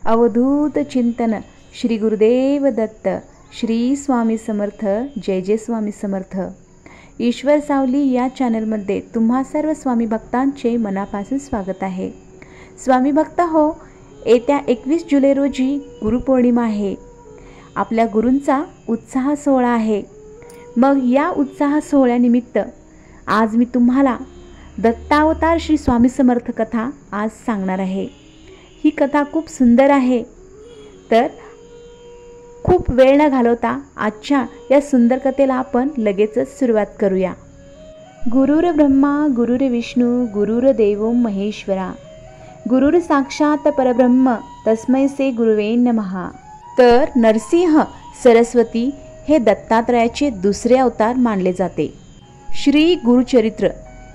अवधूत चिंतन श्री गुरुदेव दत्त. श्री स्वामी समर्थ. जय जय स्वामी समर्थ. ईश्वर सावली या चॅनलमध्ये तुम्हा सर्व स्वामी भक्तांचे मनापासून स्वागत आहे. स्वामी भक्त हो, येत्या 21 जुलै रोजी गुरुपौर्णिमा आहे. आपल्या गुरूंचा उत्साह सोहळा आहे. मग या उत्साह सोहळ्यानिमित्त आज मी तुम्हाला दत्तावतार श्री स्वामी समर्थ कथा आज सांगणार आहे. ही कथा खूप सुंदर आहे. तर खूप वेळ न घालवता आजच्या या सुंदर कथेला आपण लगेचच सुरुवात करूया. गुरुर ब्रह्मा गुरुर विष्णू गुरुर देवो महेश्वरा गुरुर साक्षात परब्रह्म तस्मै से गुरुवे नमः. तर नरसिंह सरस्वती हे दत्तात्रयाचे दुसरे अवतार मानले जाते. श्री गुरुचरित्र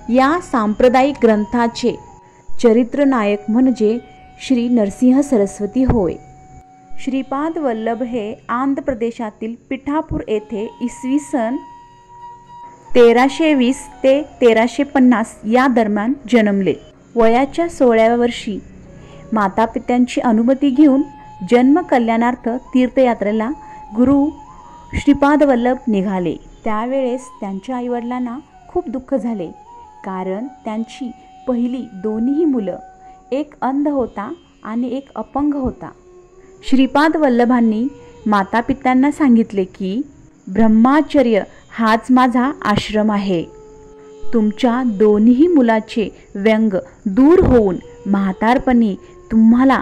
या सांप्रदायिक ग्रंथाचे चरित्र नायक म्हणजे श्री नरसिंह सरस्वती होय. श्रीपाद वल्लभ हे आंध्र प्रदेशातील पिठापूर येथे इसवी सन 1320 ते 1350 या दरम्यान जन्मले. वयाच्या 16व्या वर्षी मातापित्यांची अनुमती घेऊन जन्म कल्याणार्थ तीर्थयात्रेला गुरु श्रीपाद वल्लभ निघाले. त्यावेळेस त्यांच्या आईवडिलांना खूप दुःख झाले, कारण त्यांची पहिली दोन्ही मुलं, एक अंध होता आणि एक अपंग होता. श्रीपाद वल्लभांनी मातापित्यांना सांगितले की ब्रह्मचर्य हाच माझा आश्रम आहे. तुमच्या दोन्ही मुलाचे व्यंग दूर होऊन म्हातारपणी तुम्हाला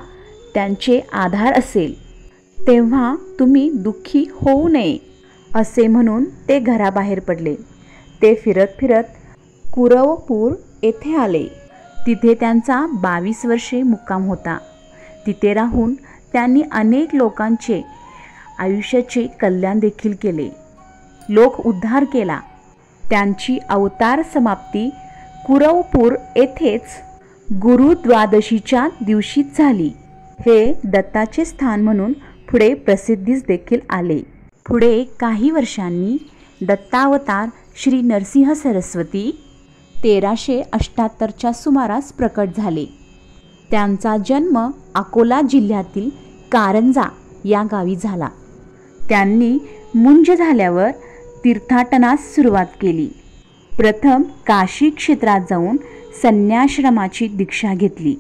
त्यांचे आधार असेल, तेव्हा तुम्ही दुःखी होऊ नये असे म्हणून ते घराबाहेर पडले. ते फिरत फिरत कुरवपूर येथे आले. तिथे त्यांचा 22 वर्षे मुक्काम होता. तिथे राहून त्यांनी अनेक लोकांचे आयुष्याचे कल्याण देखील केले. लोक उद्धार केला. त्यांची अवतार समाप्ती कुरवपूर येथेच गुरुद्वादशीच्या दिवशीच झाली. हे दत्ताचे स्थान म्हणून पुढे प्रसिद्धीस देखील आले. पुढे काही वर्षांनी दत्तावतार श्री नरसिंह सरस्वती 1378च्या सुमारास प्रकट झाले. त्यांचा जन्म अकोला जिल्ह्यातील कारंजा या गावी झाला. त्यांनी मुंज झाल्यावर तीर्थाटनास सुरुवात केली. प्रथम काशी क्षेत्रात जाऊन संन्याश्रमाची दीक्षा घेतली.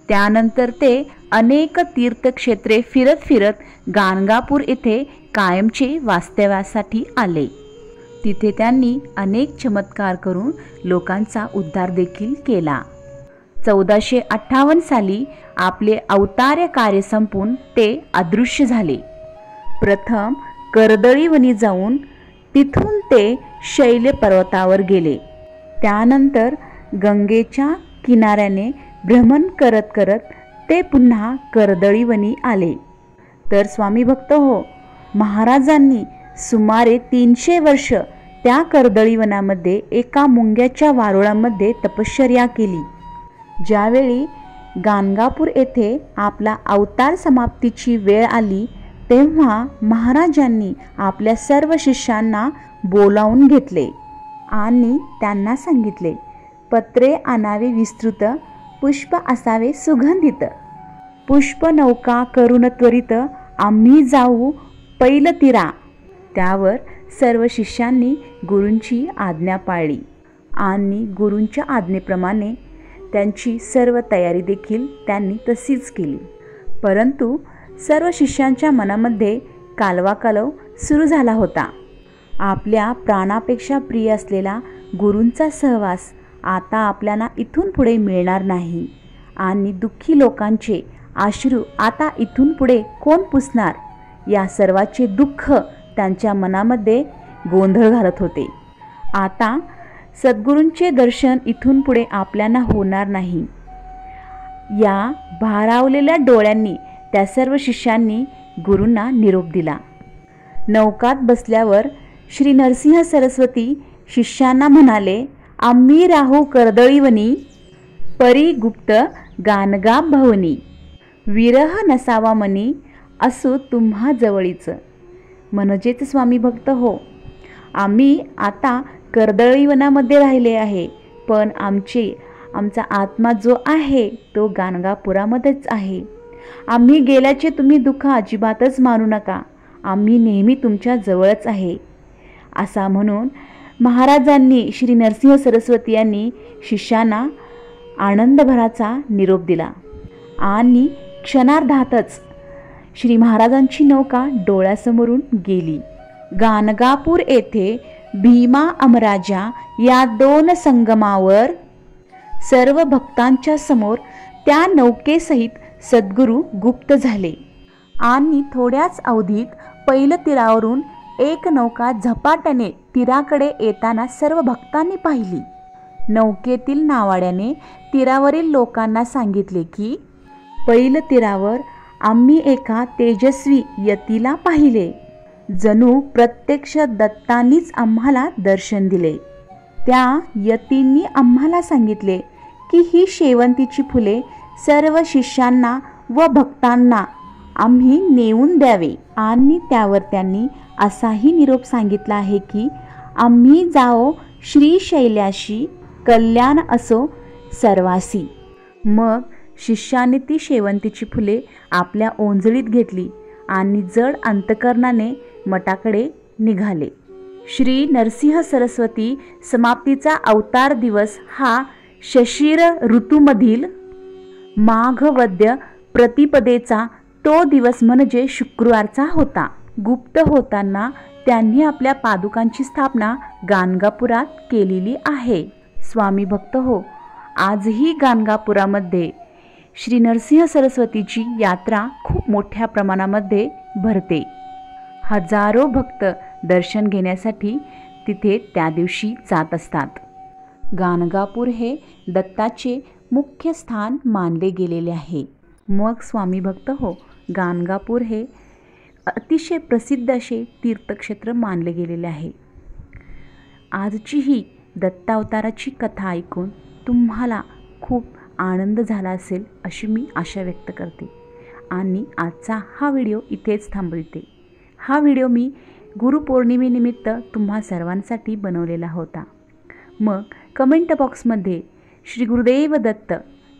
त्यानंतर ते अनेक तीर्थक्षेत्रे फिरत फिरत गाणगापूर येथे कायमचे वास्तव्यासाठी आले. तिथे त्यांनी अनेक चमत्कार करून लोकांचा उद्धार देखील केला. 1458 साली आपले अवतार्य कार्य संपून ते अदृश्य झाले. प्रथम कर्दळीवनी जाऊन तिथून ते शैल पर्वतावर गेले. त्यानंतर गंगेच्या किनाऱ्याने भ्रमण करत करत ते पुन्हा कर्दळीवनी आले. तर स्वामी भक्त हो, महाराजांनी सुमारे 300 वर्ष त्या कर्दळीवनामध्ये एका मुंग्याच्या वारुळामध्ये तपश्चर्या केली. ज्यावेळी गाणगापूर येथे आपला अवतार समाप्तीची वेळ आली, तेव्हा महाराजांनी आपल्या सर्व शिष्यांना बोलावून घेतले आणि त्यांना सांगितले, पत्रे आणावे विस्तृत, पुष्प असावे सुगंधित, पुष्प नौका करून त्वरित, आम्ही जाऊ पैल तीरा. त्यावर सर्व शिष्यांनी गुरूंची आज्ञा पाळली आणि गुरूंच्या आज्ञेप्रमाणे त्यांची सर्व तयारी देखील त्यांनी तशीच केली. परंतु सर्व शिष्यांच्या मनामध्ये कालवाकालव सुरू झाला होता. आपल्या प्राणापेक्षा प्रिय असलेला गुरूंचा सहवास आता आपल्याला इथून पुढे मिळणार नाही आणि दुःखी लोकांचे अश्रू आता इथून पुढे कोण पुसणार, या सर्वाचे दुःख त्यांच्या मनामध्ये गोंधळ घालत होते. आता सद्गुरूंचे दर्शन इथून पुढे आपल्याला होणार नाही. या भारावलेल्या डोळ्यांनी त्या सर्व शिष्यांनी गुरूंना निरोप दिला. नौकात बसल्यावर श्री नरसिंह सरस्वती शिष्यांना म्हणाले, आम्ही राहू कर्दळीवनी, परी गुप्त गाणगा भवनी, विरह नसावा मनी, असू तुम्हा जवळीच. म्हणजेच स्वामी भक्त हो, आम्ही आता कर्दळीवनामध्ये राहिले आहे, पण आमचा आत्मा जो आहे तो गाणगापुरामध्येच आहे. आम्ही गेल्याचे तुम्ही दुःख अजिबातच मानू नका, आम्ही नेहमी तुमच्या जवळच आहे. असा म्हणून महाराजांनी श्री नरसिंह सरस्वती यांनी शिष्यांना आनंदभराचा निरोप दिला आणि क्षणार्धातच श्री महाराजांची नौका डोळ्यासमोरून गेली. गाणगापूर येथे भीमा अमराजा या 2 संगमावर सर्व भक्तांच्या समोर त्या नौकेसहित सद्गुरू गुप्त झाले आणि थोड्याच अवधीत पैलतीरावरून एक नौका झपाट्याने तीराकडे येताना सर्व भक्तांनी पाहिली. नौकेतील नावाड्याने तीरावरील लोकांना सांगितले की पैलतीरावर आम्ही एका तेजस्वी यतीला पाहिले. जणू प्रत्यक्ष दत्तांनीच आम्हाला दर्शन दिले. त्या यतींनी आम्हाला सांगितले की ही शेवंतीची फुले सर्व शिष्यांना व भक्तांना आम्ही नेऊन द्यावे आणि त्यावर त्यांनी असाही निरोप सांगितला आहे की आम्ही जाओ श्रीशैल्याशी, कल्याण असो सर्वासी. मग शिष्याने ती शेवंतीची फुले आपल्या ओंजळीत घेतली आणि जड अंतकरणाने मठाकडे निघाले. श्री नरसिंह सरस्वती समाप्तीचा अवतार दिवस हा शशिर ऋतूमधील माघवद्य प्रतिपदेचा तो दिवस म्हणजे शुक्रवारचा होता. गुप्त होताना त्यांनी आपल्या पादुकांची स्थापना गाणगापुरात केलेली आहे. स्वामी भक्त हो, आजही गाणगापुरामध्ये श्री नरसिंह सरस्वतीची यात्रा खूप मोठ्या प्रमाणामध्ये भरते. हजारो भक्त दर्शन घेण्यासाठी तिथे त्या दिवशी जात असतात. गाणगापूर हे दत्ताचे मुख्य स्थान मानले गेलेले आहे. मग स्वामी भक्त हो, गाणगापूर हे अतिशय प्रसिद्ध असे तीर्थक्षेत्र मानले गेलेले आहे. आजची ही दत्तावताराची कथा ऐकून तुम्हाला खूप आनंद झाला असेल अशी मी आशा व्यक्त करते आणि आजचा हा व्हिडिओ इथेच थांबवते. हा व्हिडिओ मी गुरुपौर्णिमेनिमित्त तुम्हा सर्वांसाठी बनवलेला होता. मग कमेंट बॉक्समध्ये श्री गुरुदेव दत्त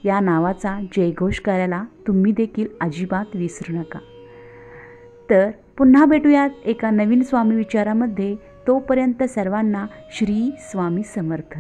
या नावाचा जयघोष करायला तुम्ही देखील अजिबात विसरू नका. तर पुन्हा भेटूयात एका नवीन स्वामी विचारामध्ये. तोपर्यंत सर्वांना श्री स्वामी समर्थ.